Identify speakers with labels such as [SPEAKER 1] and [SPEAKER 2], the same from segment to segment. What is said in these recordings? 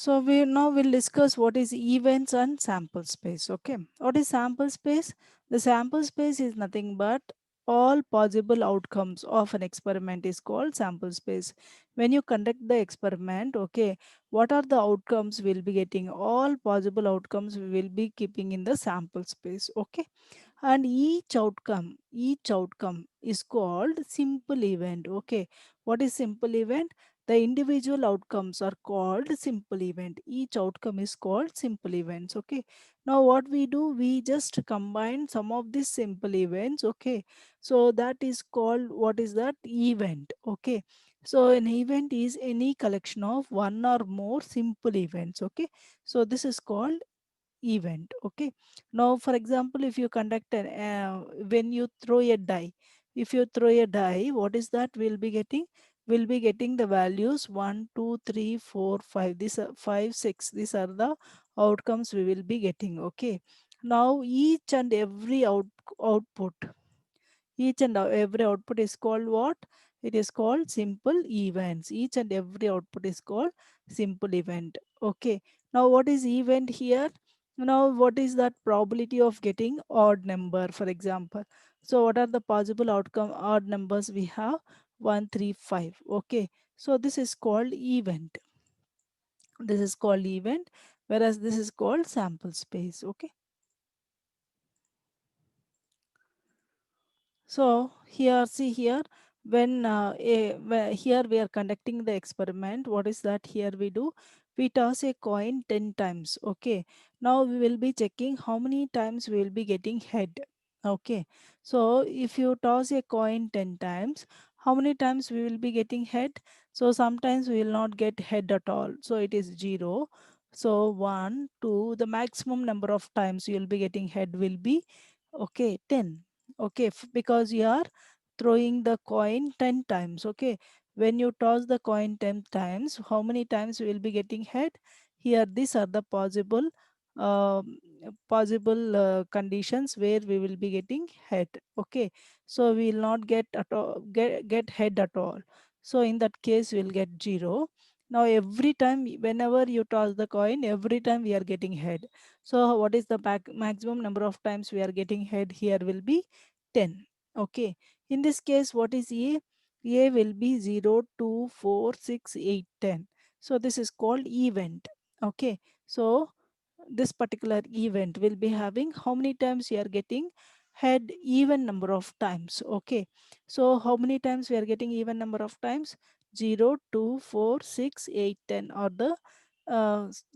[SPEAKER 1] So we now will discuss what is events and sample space. Okay, what is sample space? The sample space is nothing but all possible outcomes of an experiment is called sample space. When you conduct the experiment, okay, what are the outcomes we'll be getting? All possible outcomes we will be keeping in the sample space. Okay, and each outcome is called simple event. Okay, what is simple event? The individual outcomes are called simple event. Each outcome is called simple events. Okay, now what we do, we just combine some of these simple events. Okay, so that is called, what is that? Event. Okay, so an event is any collection of one or more simple events. Okay, so this is called event. Okay, now for example, if you conduct an when you throw a die, if you throw a die, what is that we'll be getting? We'll be getting the values 1 2 3 4 5. These are 5 6, these are the outcomes we will be getting. Okay, now each and every output, each and every output is called what? It is called simple events. Each and every output is called simple event. Okay. Now what is event here? Now what is that probability of getting odd number, for example? So what are the possible outcome odd numbers we have? 1, 3, 5. Okay. So this is called event. This is called event, whereas this is called sample space. Okay. So here, see here, when here we are conducting the experiment, what is that here we do? We toss a coin 10 times. Okay. Now we will be checking how many times we will be getting head. Okay. So if you toss a coin 10 times, how many times we will be getting head? So sometimes we will not get head at all. So it is 0. So 1, 2, the maximum number of times you will be getting head will be, okay, 10. Okay, because you are throwing the coin 10 times. Okay, when you toss the coin 10 times, how many times you will be getting head? Here these are the um, possible conditions where we will be getting head. Okay, so we will not get at all, get head at all. So in that case we will get 0. Now every time whenever you toss the coin, every time we are getting head. So what is the maximum number of times we are getting head? Here will be 10. Okay, in this case what is a? A will be 0 2 4 6 8 10. So this is called event. Okay, so this particular event will be having how many times you are getting head? Even number of times. Okay, so how many times we are getting even number of times? 0 2 4 6 8 10 are the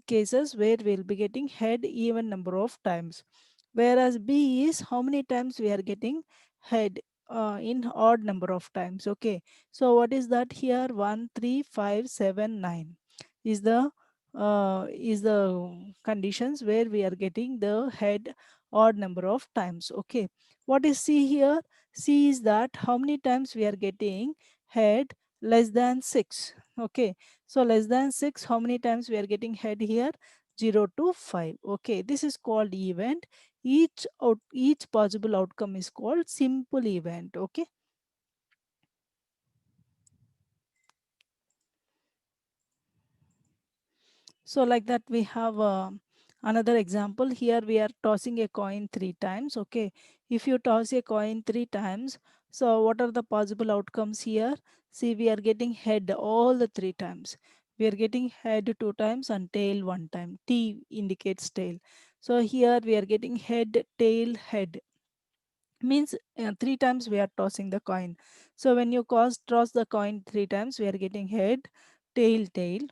[SPEAKER 1] cases where we'll be getting head even number of times. Whereas B is how many times we are getting head in odd number of times. Okay, so what is that here? 1 3 5 7 9 is the conditions where we are getting the head odd number of times. Okay, what is C here? C is that how many times we are getting head less than 6. Okay, so less than 6, how many times we are getting head here? 0 to 5. Okay, this is called event. Each possible outcome is called simple event. Okay, so like that we have another example. Here we are tossing a coin 3 times. Okay, if you toss a coin 3 times, so what are the possible outcomes here? See, we are getting head all the 3 times. We are getting head 2 times and tail 1 time. T indicates tail. So here we are getting head tail head, means 3 times we are tossing the coin. So when you toss the coin 3 times, we are getting head tail tail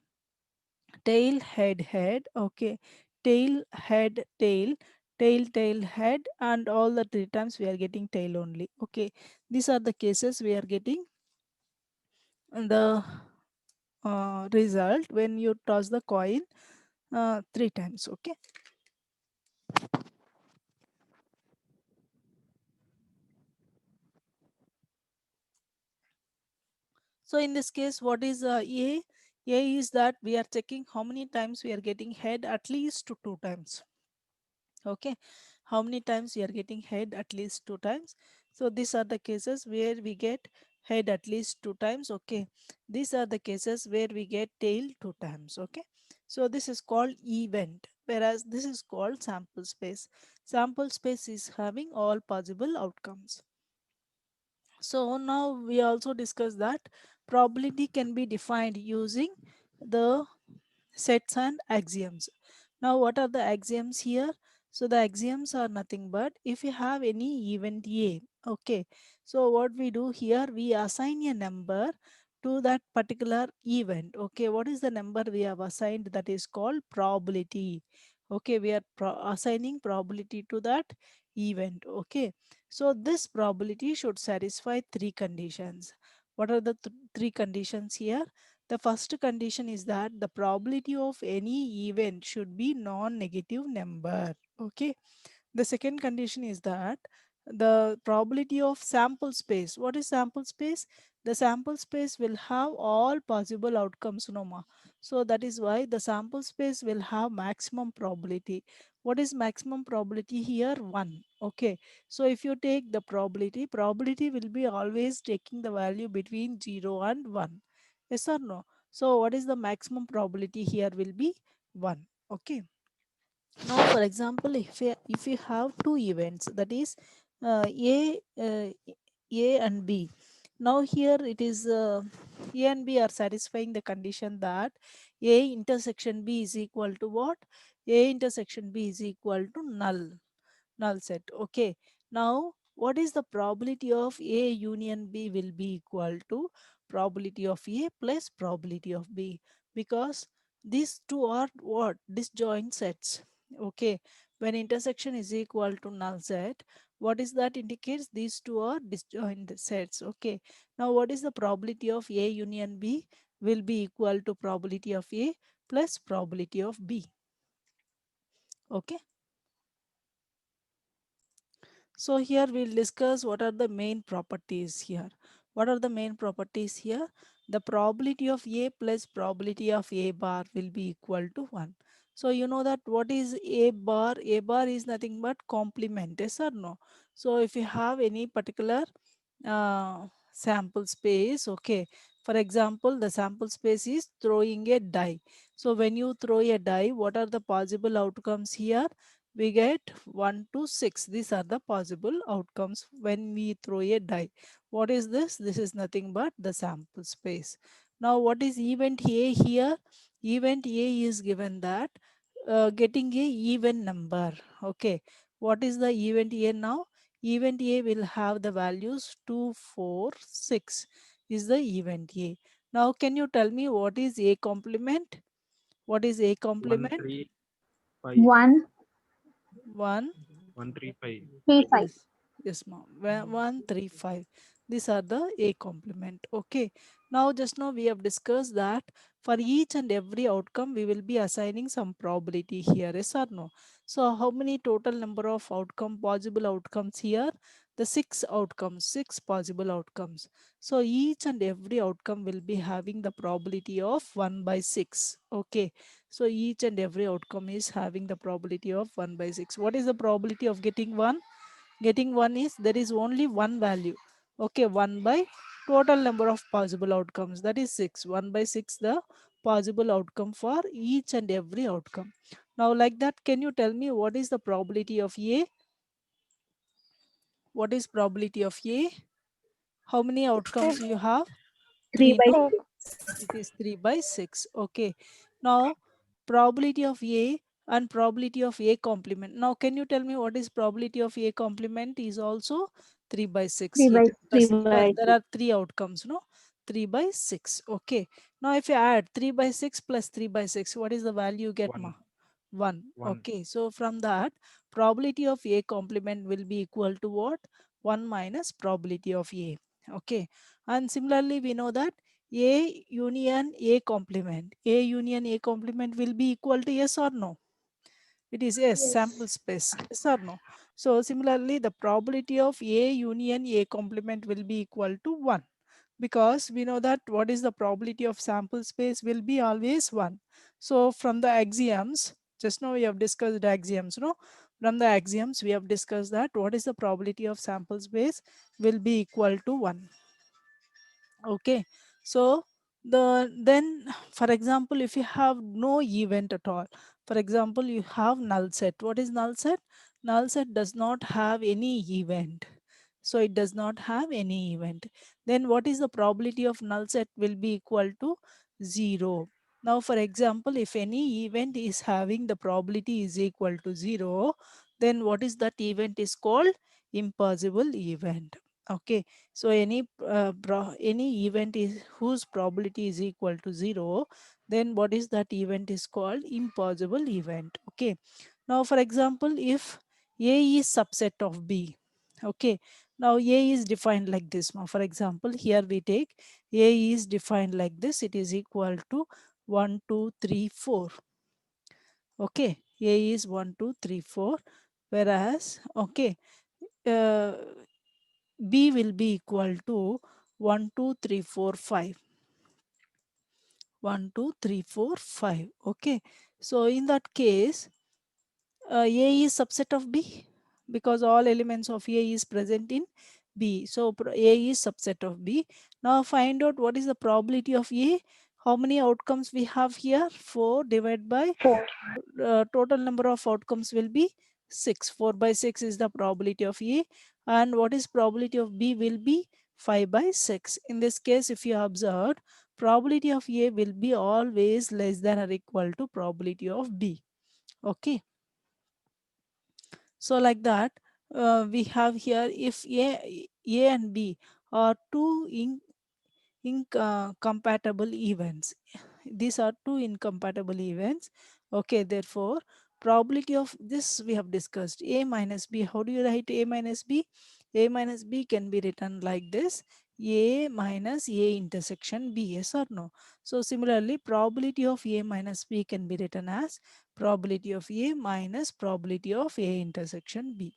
[SPEAKER 1] tail head head. Okay, tail head tail tail tail head, and all the 3 times we are getting tail only. Okay, these are the cases we are getting the result when you toss the coin 3 times. Okay, so in this case what is A is that we are checking how many times we are getting head, at least 2 times. Okay, how many times we are getting head? At least 2 times. So these are the cases where we get head at least 2 times. Okay, these are the cases where we get tail 2 times. Okay, so this is called event, whereas this is called sample space. Sample space is having all possible outcomes. So now we also discussed that probability can be defined using the sets and axioms. Now what are the axioms here? So the axioms are nothing but if you have any event A, okay, so what we do here, we assign a number to that particular event. Okay, what is the number we have assigned? That is called probability. Okay, we are assigning probability to that event. Okay, so this probability should satisfy three conditions. What are the three conditions here? The first condition is that the probability of any event should be non-negative number. Okay. The second condition is that the probability of sample space. What is sample space? The sample space will have all possible outcomes, Noma. So that is why the sample space will have maximum probability. What is maximum probability here? 1. Okay. So if you take the probability will be always taking the value between 0 and 1. Yes or no? So what is the maximum probability here will be 1. Okay. Now for example, if you have two events, that is A and B. Now here it is A and B are satisfying the condition that A intersection B is equal to what? A intersection B is equal to null set. Okay, now what is the probability of A union B will be equal to probability of A plus probability of B, because these two are what? Disjoint sets. Okay, when intersection is equal to null set, what is that indicates? These two are disjoint sets. Okay, now what is the probability of A union B will be equal to probability of A plus probability of B. Okay, so here we'll discuss what are the main properties here. What are the main properties here? The probability of A plus probability of A bar will be equal to 1. So you know that what is A bar? A bar is nothing but complement, yes or no? So if you have any particular sample space, okay, for example, the sample space is throwing a die. So when you throw a die, what are the possible outcomes here? We get 1 to 6. These are the possible outcomes when we throw a die. What is this? This is nothing but the sample space. Now what is event A here? Event A is given that getting a even number. Okay, what is the event A now? Event A will have the values 2, 4, 6 is the event A. Now can you tell me what is A complement? What is A complement?
[SPEAKER 2] 135.
[SPEAKER 3] 1,
[SPEAKER 1] 1.
[SPEAKER 2] 135.
[SPEAKER 3] 3, 5.
[SPEAKER 1] Yes, yes, ma'am. 135. These are the A complement. Okay. Now, just now we have discussed that for each and every outcome, we will be assigning some probability here. Yes or no? So, how many total number of possible outcomes here? The six possible outcomes. So, each and every outcome will be having the probability of 1 by 6. Okay. So, each and every outcome is having the probability of 1 by 6. What is the probability of getting 1? Getting 1 is there is only one value. Okay, 1 by total number of possible outcomes, that is 6. 1 by 6 the possible outcome for each and every outcome. Now like that, can you tell me what is the probability of A? What is probability of A? How many outcomes you have?
[SPEAKER 3] 3
[SPEAKER 1] 3,
[SPEAKER 3] by
[SPEAKER 1] no?
[SPEAKER 3] 6.
[SPEAKER 1] It is 3 by 6. Okay. Now probability of A and probability of A complement. Now can you tell me what is probability of A complement? Is also 3 by 6 here. The
[SPEAKER 3] 3 by
[SPEAKER 1] there
[SPEAKER 3] 6.
[SPEAKER 1] are three outcomes, no? 3 by 6. Okay. Now if you add 3 by 6 plus 3 by 6, what is the value you get, ma?
[SPEAKER 2] 1.
[SPEAKER 1] 1.
[SPEAKER 2] 1.
[SPEAKER 1] Okay. So from that, probability of A complement will be equal to what? 1 minus probability of A. Okay. And similarly, we know that A union A complement. A union A complement will be equal to yes or no? It is yes, sample
[SPEAKER 3] Yes.
[SPEAKER 1] space. Yes or no? So similarly, the probability of A union A complement will be equal to 1, because we know that what is the probability of sample space will be always 1. So from the axioms, just now we have discussed axioms, no? From the axioms, we have discussed that what is the probability of sample space will be equal to 1. Okay, so then for example, if you have no event at all, for example, you have null set. What is null set? Null set does not have any event. So it does not have any event. Then what is the probability of null set will be equal to 0. Now for example, if any event is having the probability is equal to 0, then what is that event is called? Impossible event. Okay, so any event is whose probability is equal to 0, then what is that event is called? Impossible event. Okay, now for example, if A is subset of B, okay, now A is defined like this. Now for example, here we take A is defined like this. It is equal to 1 2 3 4. Okay, A is 1 2 3 4, whereas okay, uh, B will be equal to 1 2 3 4 5. 1 2 3 4 5. Okay, so in that case, A is subset of B because all elements of A is present in B. So A is subset of B. Now find out what is the probability of A. How many outcomes we have here? 4 divided by total number of outcomes will be 6. 4 by 6 is the probability of A, and what is probability of B will be 5 by 6. In this case, if you observe, probability of A will be always less than or equal to probability of B. Okay, so like that, we have here if A and B are two incompatible events. These are two incompatible events. Okay, therefore probability of this we have discussed. A minus B, how do you write A minus B? A minus B can be written like this: A minus A intersection B. Yes or no? So similarly, probability of A minus B can be written as probability of A minus probability of A intersection B.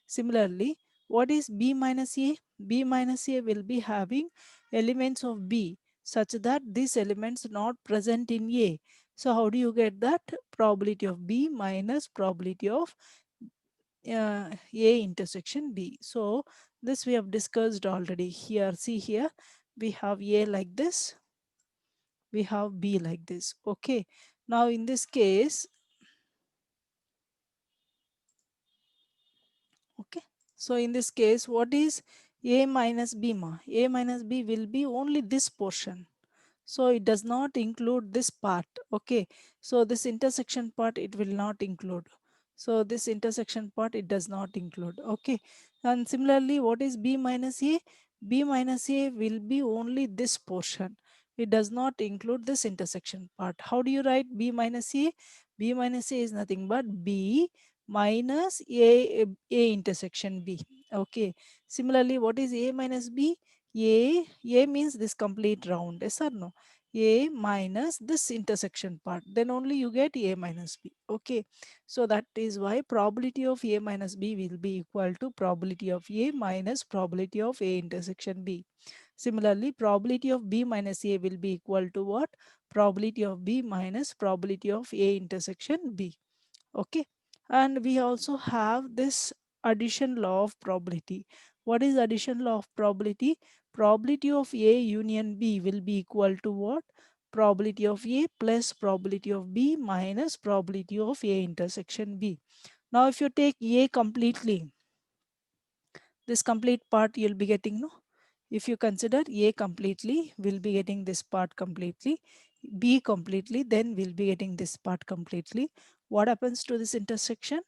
[SPEAKER 1] Similarly, what is B minus A? B minus A will be having elements of B such that these elements not present in A. So how do you get that? Probability of B minus probability of A intersection B. So this we have discussed already. Here, see here, we have A like this, we have B like this. Okay, now in this case, okay, so in this case, what is A minus B ma? A minus B will be only this portion, so it does not include this part. Okay, so this intersection part it will not include. So this intersection part it does not include. Okay, and similarly, what is B minus A? B minus A will be only this portion, it does not include this intersection part. How do you write B minus A? B minus A is nothing but B minus A intersection B. Okay, similarly, what is A minus B? A means this complete round. Yes or no? A minus this intersection part, then only you get A minus B. Okay, so that is why probability of A minus B will be equal to probability of A minus probability of A intersection B. Similarly, probability of B minus A will be equal to what? Probability of B minus probability of A intersection B. Okay, and we also have this addition law of probability. What is addition law of probability? Probability of A union B will be equal to what? Probability of A plus probability of B minus probability of A intersection B. Now if you take A completely, this complete part you'll be getting, no, if you consider A completely, we'll be getting this part completely, B completely, then we'll be getting this part completely. What happens to this intersection?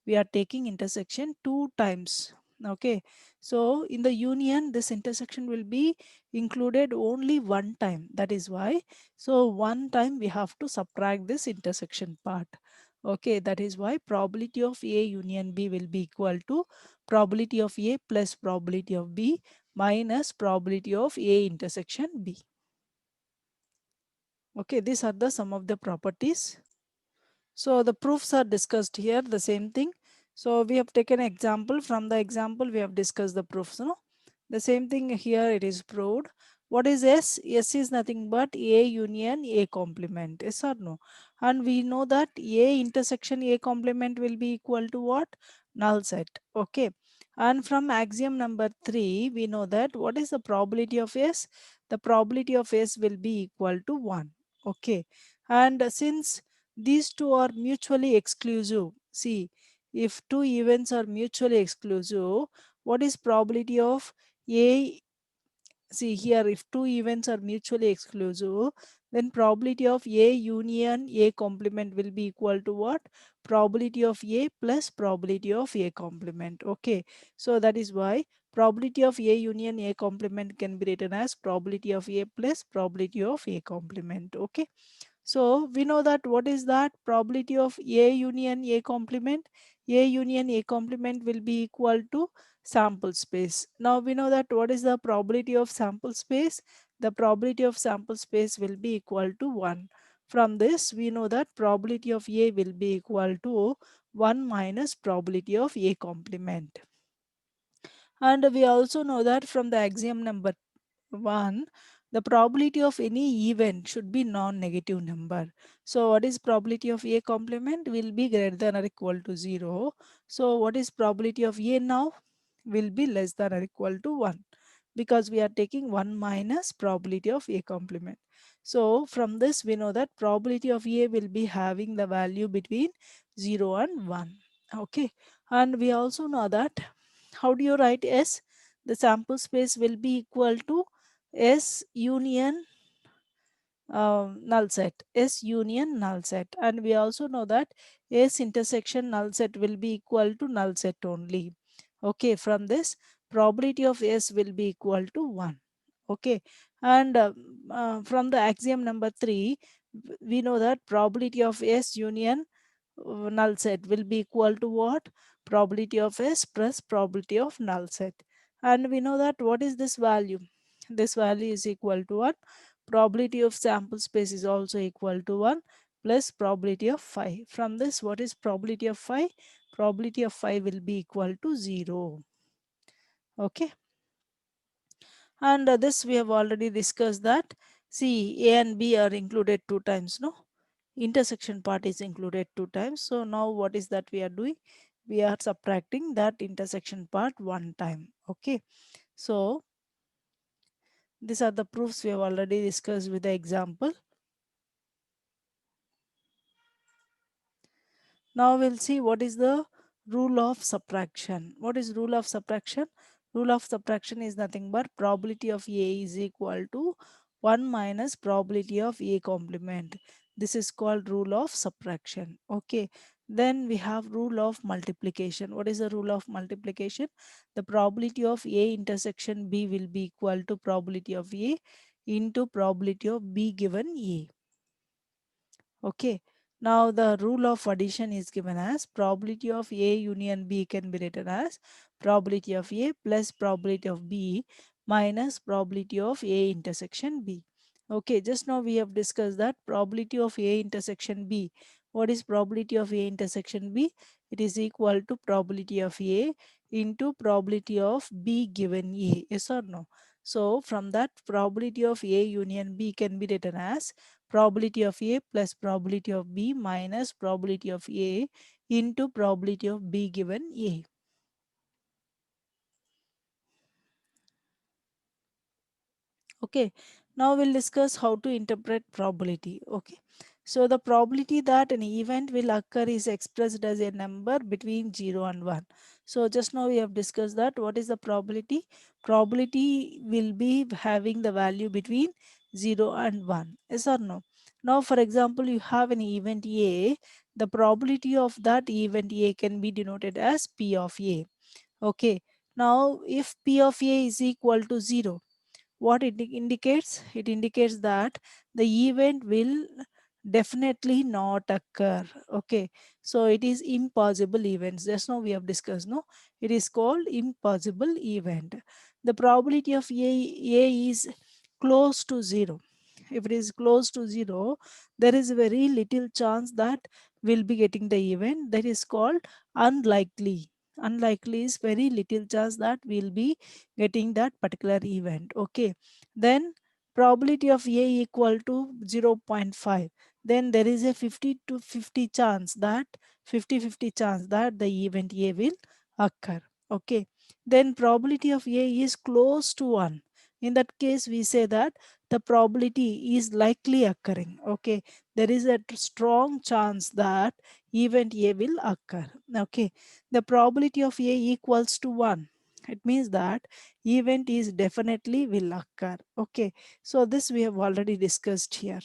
[SPEAKER 1] We are taking intersection two times. Okay, so in the union this intersection will be included only one time. That is why, so one time we have to subtract this intersection part. Okay, that is why probability of A union B will be equal to probability of A plus probability of B minus probability of A intersection B. Okay, these are the some of the properties. So the proofs are discussed here, the same thing. So we have taken example. From the example we have discussed the proofs. No? The same thing here it is proved. What is S? S is nothing but A union A complement. Yes or no? And we know that A intersection A complement will be equal to what? Null set. Okay. And from axiom number 3, we know that what is the probability of S? the probability of S will be equal to 1. Okay. And since these two are mutually exclusive, see, if two events are mutually exclusive, what is probability of A? See here, if two events are mutually exclusive, then probability of A union A complement will be equal to what? Probability of A plus probability of A complement. Okay. So that is why probability of A union A complement can be written as probability of A plus probability of A complement. Okay. So we know that what is that probability of A union A complement? A union A complement will be equal to sample space. Now we know that what is the probability of sample space? The probability of sample space will be equal to 1. From this we know that probability of A will be equal to 1 minus probability of A complement. And we also know that from the axiom number 1, the probability of any event should be non-negative number. So what is probability of A complement? Will be greater than or equal to 0. So what is probability of A now? Will be less than or equal to 1, because we are taking 1 minus probability of A complement. So from this we know that probability of A will be having the value between 0 and 1. Okay. And we also know that how do you write S? The sample space will be equal to S union null set. S union null set. And we also know that S intersection null set will be equal to null set only. Okay, from this probability of S will be equal to 1. Okay, and from the axiom number 3, we know that probability of S union null set will be equal to what? Probability of S plus probability of null set. And we know that what is this value? This value is equal to 1. Probability of sample space is also equal to 1 plus probability of 5. From this, what is probability of 5? Probability of 5 will be equal to 0. Okay. And this we have already discussed that. See, A and B are included two times, no? Intersection part is included two times. So now what is that we are doing? We are subtracting that intersection part one time. Okay. So these are the proofs we have already discussed with the example. Now we'll see what is the rule of subtraction. What is rule of subtraction? Rule of subtraction is nothing but probability of A is equal to 1 minus probability of A complement. This is called rule of subtraction. Okay. Then we have rule of multiplication. What is the rule of multiplication? The probability of A intersection B will be equal to probability of A into probability of B given A. Okay. Now the rule of addition is given as probability of A union B can be written as probability of A plus probability of B minus probability of A intersection B. Okay, just now we have discussed that probability of A intersection B. What is probability of A intersection B? It is equal to probability of A into probability of B given A. Yes or no? So from that, probability of A union B can be written as probability of A plus probability of B minus probability of A into probability of B given A. Okay, now we'll discuss how to interpret probability. Okay, so the probability that an event will occur is expressed as a number between 0 and 1. So just now we have discussed that what is the probability? Probability will be having the value between 0 and 1. Yes or no? Now for example, you have an event A, the probability of that event A can be denoted as P of A. Okay, now if P of A is equal to 0, what it indicates? It indicates that the event will definitely not occur. Okay, so it is impossible events. Just now we have discussed, no? It is called impossible event. The probability of A is close to 0. If it is close to 0, there is very little chance that we'll be getting the event. That is called unlikely. Unlikely is very little chance that we'll be getting that particular event. Okay, then probability of A equal to 0.5, then there is a 50 to 50 chance that 50-50 chance that the event A will occur. Okay, then probability of A is close to 1. In that case, we say that the probability is likely occurring. Okay, there is a strong chance that event A will occur. Okay, the probability of A equals to 1. It means that event is definitely will occur. Okay, so this we have already discussed here.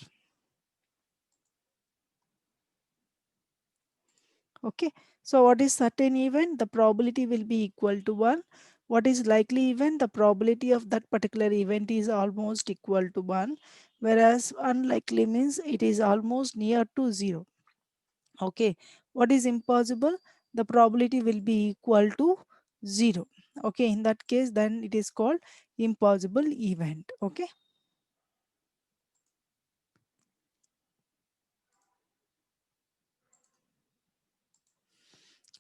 [SPEAKER 1] Okay, so what is certain event? The probability will be equal to 1. What is likely event? The probability of that particular event is almost equal to 1, whereas unlikely means it is almost near to 0. Okay, what is impossible? The probability will be equal to 0. Okay, in that case, then it is called impossible event. Okay.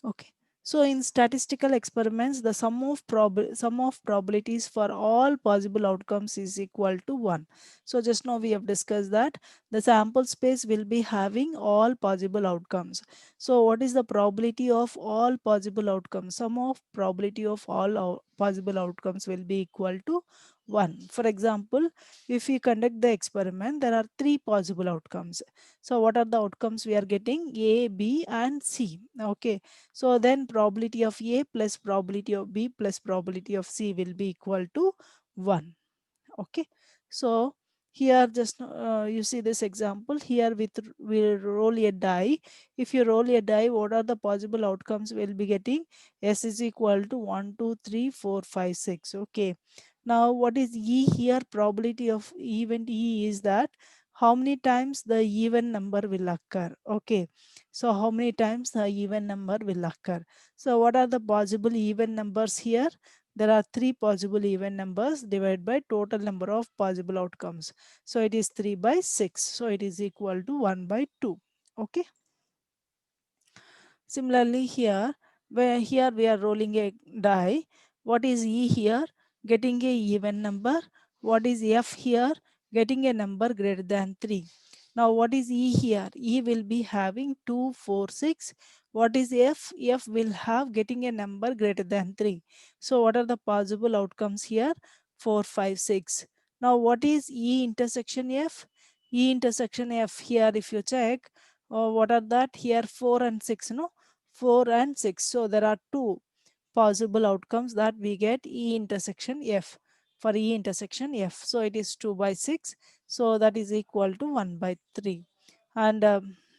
[SPEAKER 1] Okay. So in statistical experiments, the sum of probabilities for all possible outcomes is equal to 1. So just now we have discussed that the sample space will be having all possible outcomes. So what is the probability of all possible outcomes? Sum of probability of all possible outcomes will be equal to 1. For example, if we conduct the experiment, there are three possible outcomes. So what are the outcomes we are getting? A, B and C. Okay, so then probability of A plus probability of B plus probability of C will be equal to 1. Okay, so here just you see this example here with we roll a die. If you roll a die, what are the possible outcomes we'll be getting? S is equal to 1 2 3 4 5 6. Okay, now what is E here? Probability of event E is that how many times the even number will occur. Okay, so how many times the even number will occur? So what are the possible even numbers here? There are three possible even numbers divided by total number of possible outcomes. So it is 3 by 6. So it is equal to 1 by 2. Okay. Similarly here, where here we are rolling a die. What is E here? Getting a even number. What is F here? Getting a number greater than 3. Now what is E here? E will be having 2, 4, 6. What is F? F will have getting a number greater than 3. So what are the possible outcomes here? 4, 5, 6. Now what is E intersection F? E intersection F here if you check, what are that here? 4 and 6, no? 4 and 6. So there are two possible outcomes that we get E intersection F for E intersection F. So it is 2 by 6. So that is equal to 1 by 3. And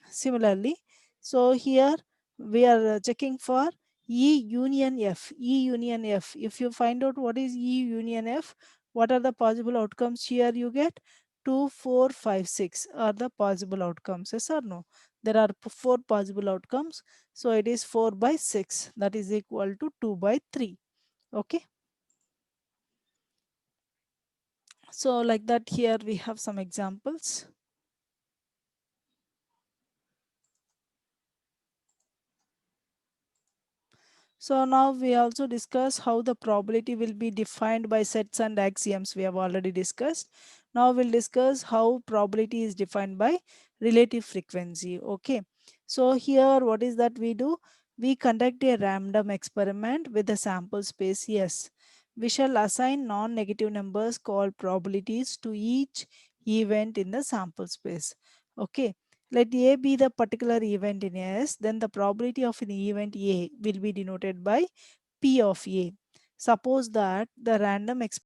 [SPEAKER 1] similarly, so here we are checking for E union F. E union F. If you find out what is E union F, what are the possible outcomes here you get? 2, 4, 5, 6 are the possible outcomes. Yes or no? There are four possible outcomes. So it is 4 by 6, that is equal to 2 by 3. Okay. So like that here we have some examples. So now we also discuss how the probability will be defined by sets and axioms we have already discussed. Now we'll discuss how probability is defined by relative frequency. Okay. So here what is that we do? We conduct a random experiment with a sample space S. We shall assign non-negative numbers called probabilities to each event in the sample space. Okay. Let A be the particular event in S, then the probability of an event A will be denoted by P of A. Suppose that the random